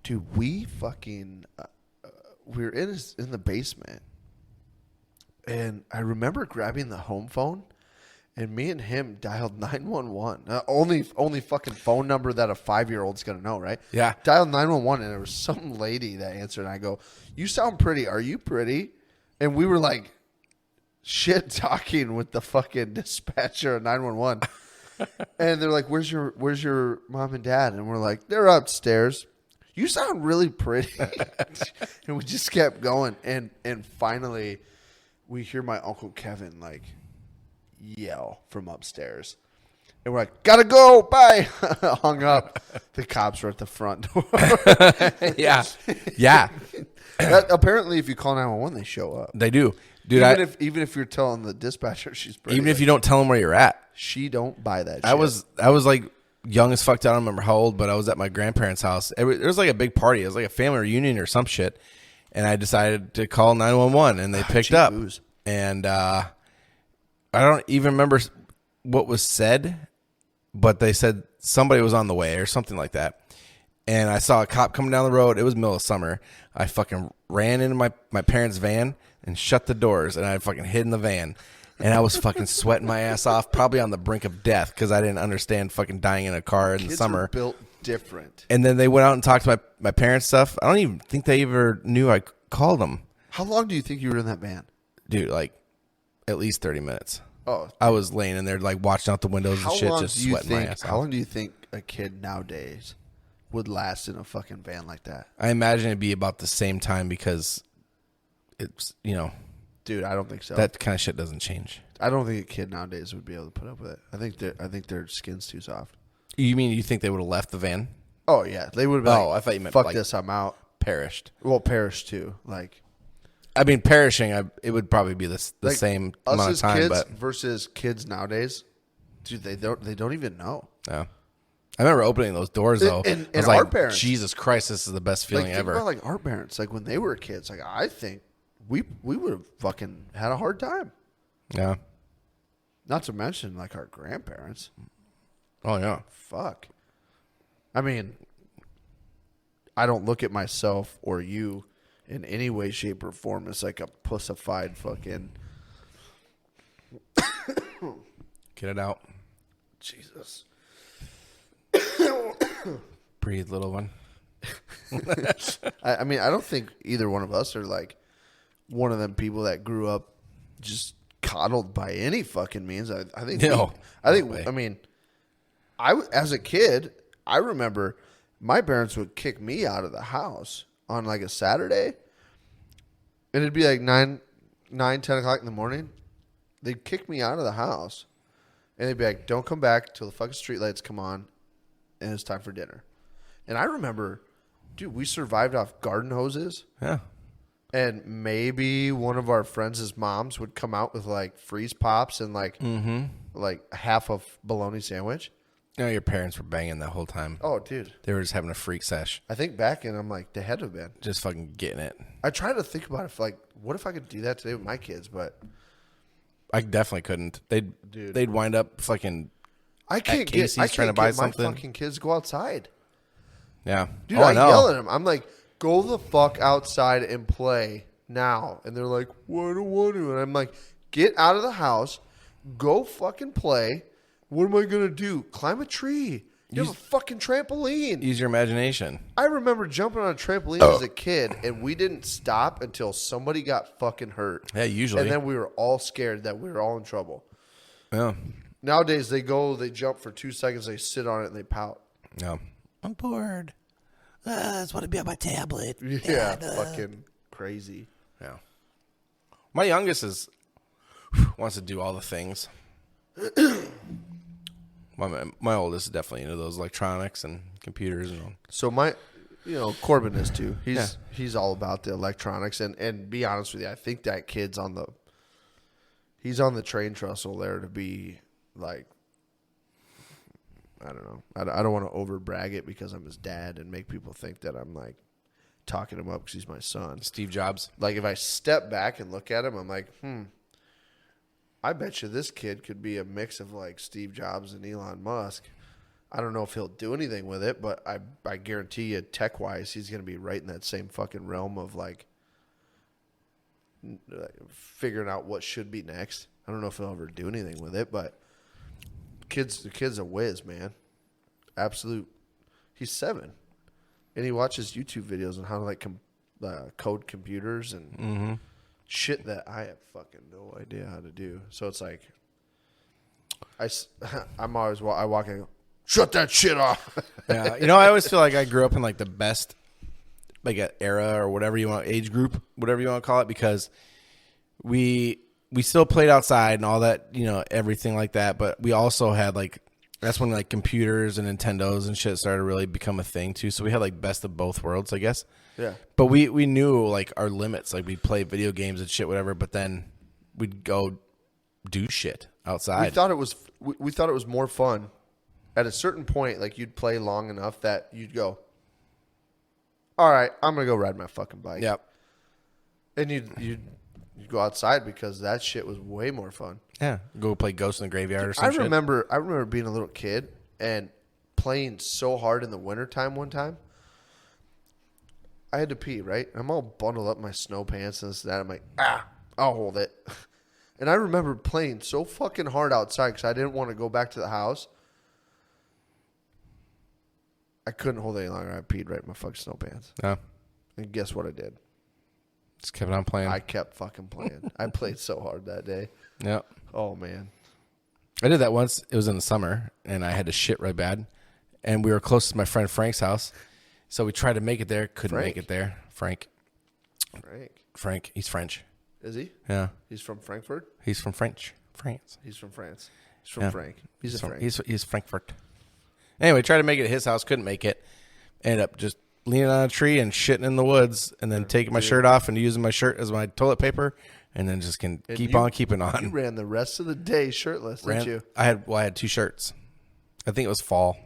Dude, we fucking we were in the basement, and I remember grabbing the home phone, and me and him dialed 911. Only fucking phone number that a 5-year-old's gonna know, right? Yeah. Dialed 911, and there was some lady that answered, and I go, "You sound pretty. Are you pretty?" And we were like shit talking with the fucking dispatcher at 911. And they're like, where's your mom and dad? And we're like, they're upstairs. You sound really pretty. And we just kept going. And finally we hear my Uncle Kevin like yell from upstairs. And we're like, gotta go, bye. Hung up. The cops were at the front door. Yeah. Yeah. Apparently if you call 911, they show up. They do. Dude, even if you're telling the dispatcher she's pretty. Even if you don't tell them where you're at. She don't buy that shit. I was like young as fuck. I don't remember how old, but I was at my grandparents' house. It was like a big party. It was like a family reunion or some shit. And I decided to call 911, and they picked up. And I don't even remember what was said, but they said somebody was on the way or something like that. And I saw a cop coming down the road. It was middle of summer. I fucking ran into my parents' van and shut the doors, and I fucking hid in the van. And I was fucking sweating my ass off, probably on the brink of death because I didn't understand fucking dying in a car in the summer. Kids are built different. And then they went out and talked to my parents' stuff. I don't even think they ever knew I called them. How long do you think you were in that van? Dude, like at least 30 minutes. Oh. I was laying in there like watching out the windows and shit, just sweating my ass off. How long do you think a kid nowadays would last in a fucking van like that? I imagine it'd be about the same time because it's, Dude, I don't think so. That kind of shit doesn't change. I don't think a kid nowadays would be able to put up with it. I think their skin's too soft. You mean you think they would have left the van? Oh yeah, they would have been I thought you meant fuck like this, I'm out. Perished. Well, perished too. Like, I mean, perishing, it would probably be the same amount of time. Kids but versus kids nowadays, dude, they don't even know. Yeah. I remember opening those doors though. And I was our like, parents, Jesus Christ, this is the best feeling think ever. About, like our parents, like when they were kids, like I think we would have fucking had a hard time. Yeah. Not to mention like our grandparents. Oh yeah. Fuck. I mean, I don't look at myself or you in any way, shape, or form as like a pussified fucking. Get it out. Jesus. Breathe, little one. I mean, I don't think either one of us are like one of them people that grew up just coddled by any fucking means. I think. No. I mean, as a kid, I remember my parents would kick me out of the house on like a Saturday, and it'd be like 9, 10 o'clock in the morning. They'd kick me out of the house, and they'd be like, "Don't come back till the fucking streetlights come on, and it's time for dinner." And I remember, dude, we survived off garden hoses. Yeah. And maybe one of our friends' moms would come out with like freeze pops and like half a bologna sandwich. Your parents were banging that whole time. Oh, dude. They were just having a freak sesh. I think back and I'm like, they had to have been. Just fucking getting it. I try to think about it, like, what if I could do that today with my kids? But I definitely couldn't. They'd wind up fucking. I can't get trying to buy something. My fucking kids to go outside. Yeah, dude, I yell at them. I'm like, go the fuck outside and play now. And they're like, well, I don't want to. And I'm like, get out of the house, go fucking play. What am I gonna do? Climb a tree. You have a fucking trampoline. Use your imagination. I remember jumping on a trampoline as a kid, and we didn't stop until somebody got fucking hurt. Yeah, usually. And then we were all scared that we were all in trouble. Yeah. Nowadays, they jump for 2 seconds, they sit on it, and they pout. Yeah. I'm bored. I just want to be on my tablet. Yeah, fucking crazy. Yeah. My youngest wants to do all the things. My oldest is definitely into those electronics and computers and all. So Corbin is too. He's all about the electronics and be honest with you, I think that kid's he's on the train trestle there to be like, I don't know. I don't want to over brag it because I'm his dad and make people think that I'm like talking him up because he's my son. Steve Jobs. Like if I step back and look at him, I'm like, I bet you this kid could be a mix of like Steve Jobs and Elon Musk. I don't know if he'll do anything with it, but I guarantee you tech wise, he's going to be right in that same fucking realm of like figuring out what should be next. I don't know if he'll ever do anything with it, but the kid's a whiz, man. Absolute. He's 7, and he watches YouTube videos on how to like code computers and shit that I have fucking no idea how to do. So it's like I walk in and go, shut that shit off. Yeah, you know, I always feel like I grew up in like the best, like an era or whatever you want, age group, whatever you want to call it, because we still played outside and all that, you know, everything like that. But we also had like, that's when like computers and Nintendos and shit started to really become a thing too. So we had like best of both worlds, I guess. Yeah. But we knew like our limits. Like we'd play video games and shit, whatever. But then we'd go do shit outside. We thought it was more fun. At a certain point, like you'd play long enough that you'd go, all right, I'm gonna go ride my fucking bike. Yep. And you'd go outside because that shit was way more fun. Yeah. Go play Ghost in the Graveyard or something. I remember being a little kid and playing so hard in the wintertime one time. I had to pee, right? I'm all bundled up in my snow pants and this and that. I'm like, I'll hold it. And I remember playing so fucking hard outside because I didn't want to go back to the house. I couldn't hold it any longer. I peed right in my fucking snow pants. Yeah. And guess what I did? Just kept on playing. I kept fucking playing. I played so hard that day. Yep. Oh, man. I did that once. It was in the summer, and I had to shit right bad. And we were close to my friend Frank's house. So we tried to make it there. Couldn't make it there. Frank. He's French. Is he? Yeah. He's from Frankfurt? He's from France. He's from France. He's from Frank. He's Frank. He's Frankfurt. Anyway, tried to make it at his house. Couldn't make it. Ended up just leaning on a tree and shitting in the woods, and then taking my shirt off and using my shirt as my toilet paper, and then just keep on keeping on. You ran the rest of the day shirtless, didn't you? I had 2 shirts. I think it was fall,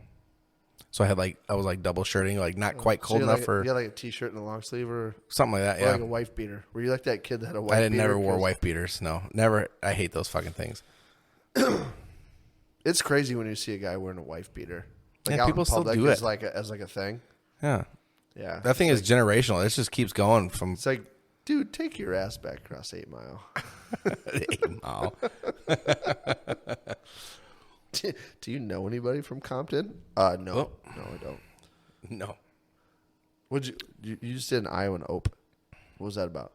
so I was double shirting, like not quite cold enough for. You had like a t-shirt and a long sleeve or something like that. or yeah, like a wife beater. Were you like that kid that had a wife beater? I never wore wife beaters. No, never. I hate those fucking things. It's crazy when you see a guy wearing a wife beater. Like yeah, people still do it as like a thing. Yeah. Yeah. That thing is generational. It just keeps going from. It's like, dude, take your ass back across 8 Mile. 8 Mile. Do you know anybody from Compton? No. No, I don't. No. You just did an Iowa and Ope. What was that about?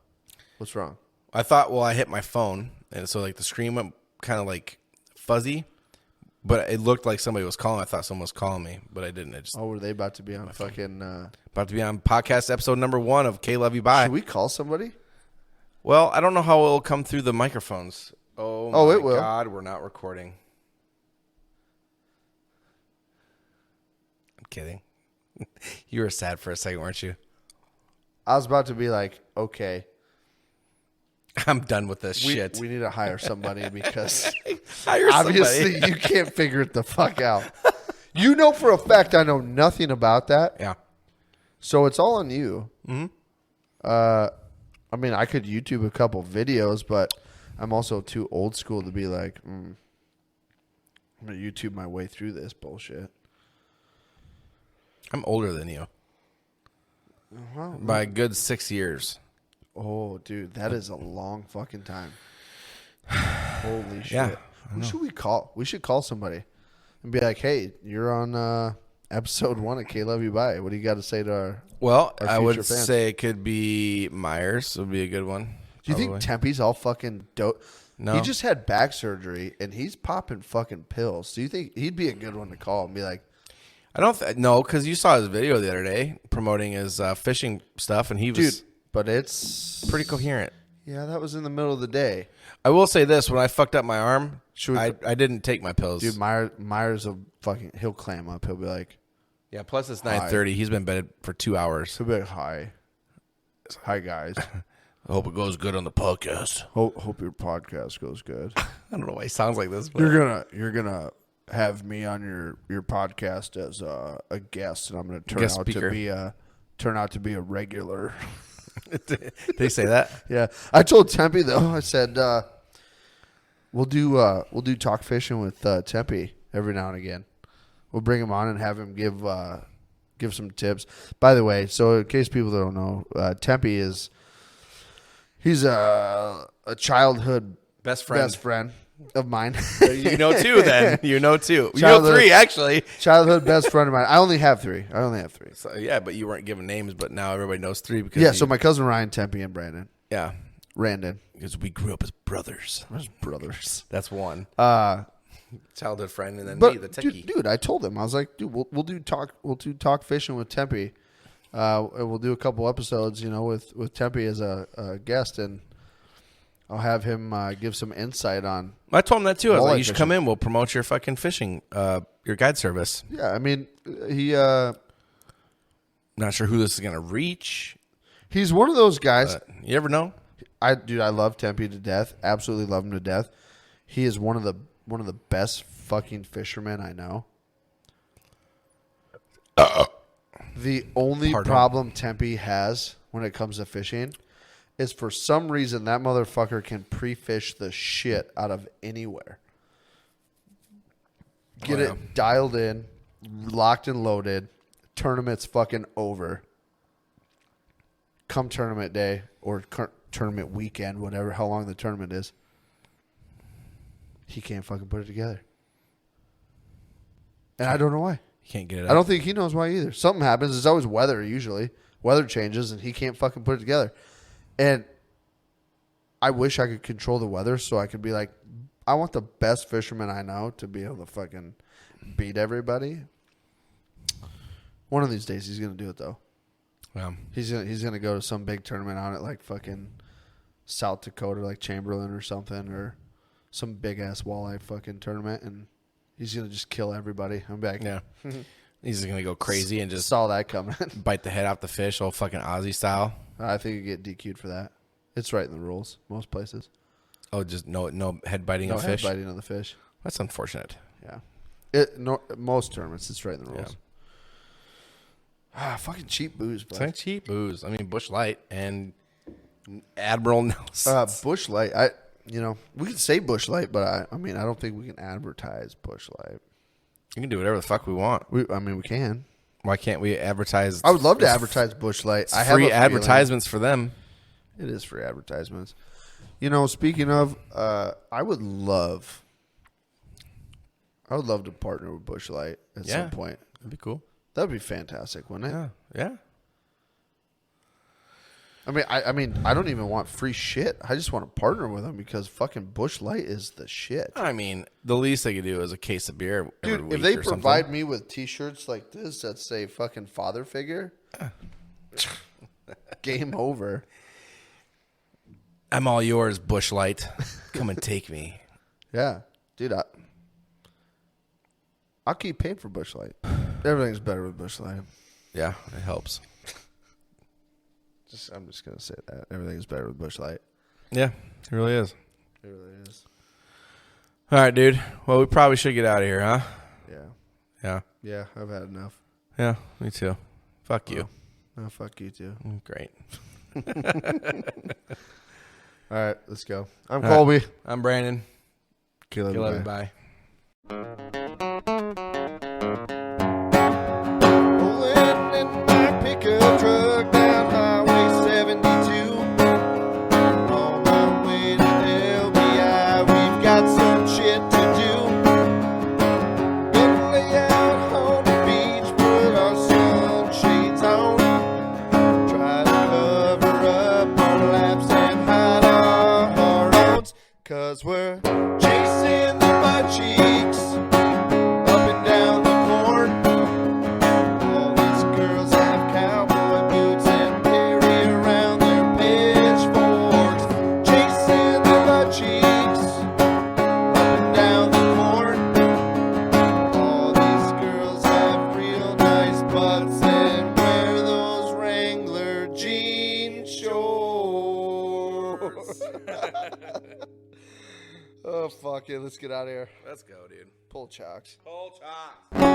What's wrong? I thought, I hit my phone, and so like the screen went kind of like fuzzy, but it looked like somebody was calling. I thought someone was calling me, but I didn't. Were they about to be on fucking... About to be on podcast episode number 1 of K Love You Bye. Should we call somebody? Well, I don't know how it will come through the microphones. Oh it will. God, we're not recording. I'm kidding. You were sad for a second, weren't you? I was about to be like, okay. I'm done with this shit. We need to hire somebody because Hire obviously somebody. you can't figure it the fuck out. You know for a fact I know nothing about that. Yeah. So it's all on you. Mm-hmm. I mean, I could YouTube a couple videos, but I'm also too old school to be like, I'm going to YouTube my way through this bullshit. I'm older than you. Well, By a good 6 years. Oh, dude, that is a long fucking time. Holy shit. Yeah, Who should we call? We should call somebody and be like, hey, you're on episode 1 of K Love You Bye. What do you got to say to our I would future fans? say it could be Myers. Would be a good one. Do you think Tempe's all fucking dope? No. He just had back surgery, and he's popping fucking pills. Do you think he'd be a good one to call and be like... I don't no, because you saw his video the other day promoting his fishing stuff, and he was... Dude, but it's... pretty coherent. Yeah, that was in the middle of the day. I will say this: when I fucked up my arm, I didn't take my pills. Dude, Myers will he'll clam up. He'll be like... Yeah, plus it's 9:30. He's been bedded for 2 hours. He'll be like, hi guys. I hope it goes good on the podcast. Hope your podcast goes good. I don't know why he sounds like this. But You're gonna have me on your podcast as a guest, and I'm gonna turn out to be a regular. Did they say that? Yeah, I told Tempe though. I said we'll do talk fishing with Tempe every now and again. We'll bring him on and have him give some tips. By the way, so in case people don't know, Tempe he's a childhood Best friend of mine. You know two then. You know two. You know three, actually. Childhood best friend of mine. I only have three. So, yeah, but you weren't giving names, but now everybody knows three. Because Yeah, so my cousin Ryan, Tempe, and Brandon. Yeah. Randon. Because we grew up as brothers. Brothers. That's one. Childhood friend, and then But me, the techie. dude, I told him, I was like, dude, we'll do talk fishing with Tempe. And we'll do a couple episodes, with Tempe as a guest, and I'll have him give some insight on. I told him that too. I was like, you should fishing. come in. We'll promote your fucking fishing, your guide service. Yeah, I mean, he Not sure who this is going to reach. he's one of those guys. You ever know? I love Tempe to death. Absolutely love him to death. He is one of the best fucking fishermen I know. The only problem Tempe has when it comes to fishing is for some reason that motherfucker can pre-fish the shit out of anywhere. Get it dialed in, locked and loaded. Tournament's fucking over. Come tournament day or tournament weekend, whatever, how long the tournament is, he can't fucking put it together. And I don't know why. You can't get it out. I don't think he knows why either. Something happens. It's always weather usually. Weather changes and he can't fucking put it together. And I wish I could control the weather so I could be like, I want the best fisherman I know to be able to fucking beat everybody. One of these days he's going to do it though. Well, He's gonna go to some big tournament on it like fucking South Dakota, like Chamberlain or something, or some big ass walleye fucking tournament, and he's gonna just kill everybody. I'm back. yeah. He's just going to go crazy and just Saw that coming. bite the head off the fish, all fucking Aussie style. I think you get DQ'd for that. It's right in the rules, most places. Oh, just no head biting No of head fish? biting on the fish. That's unfortunate. Yeah. Most tournaments, it's right in the rules. Fucking cheap booze, It's bro. like cheap booze. I mean, Busch Light and Admiral Nelson. Busch Light. We could say Busch Light, but I don't think we can advertise Busch Light. You can do whatever the fuck we want. We can. Why can't we advertise? I would love to advertise Busch Light. I have free a feeling advertisements for them. It is free advertisements. Speaking of, I would love to partner with Busch Light at some point. That'd be cool. That'd be fantastic, wouldn't it? Yeah. I mean, I don't even want free shit. I just want to partner with them because fucking Busch Light is the shit. I mean, the least they could do is a case of beer every Dude, week if they or provide something. me with T-shirts like this that say fucking father figure, game over. I'm all yours, Busch Light. Come and take me. Yeah, dude, I'll keep paying for Busch Light. Everything's better with Busch Light. Yeah, it helps. I'm just gonna say that everything's better with Busch Light. Yeah, it really is. It really is. All right, dude. Well, we probably should get out of here, huh? Yeah. Yeah, I've had enough. Yeah, me too. Fuck you. Oh, fuck you too. Great. All right, let's go. I'm Colby. I'm Brandon. Kill Kill everybody. everybody. Rolling in my pickup truck down Highway 72. On my way to LBI, we've got some shit to do. Gonna lay out on the beach, put our sunshades on. Try to cover up our laps and hide our roads. 'Cause we're chasing the butt cheeks up and down the court. All these girls have cowboy boots and carry around their pitchforks. Chasing the butt cheeks up and down the court. All these girls have real nice butts and wear those Wrangler jean shorts. Oh, fuck it. Let's get out of here. Let's go, dude. Pull chocks. Pull chalk.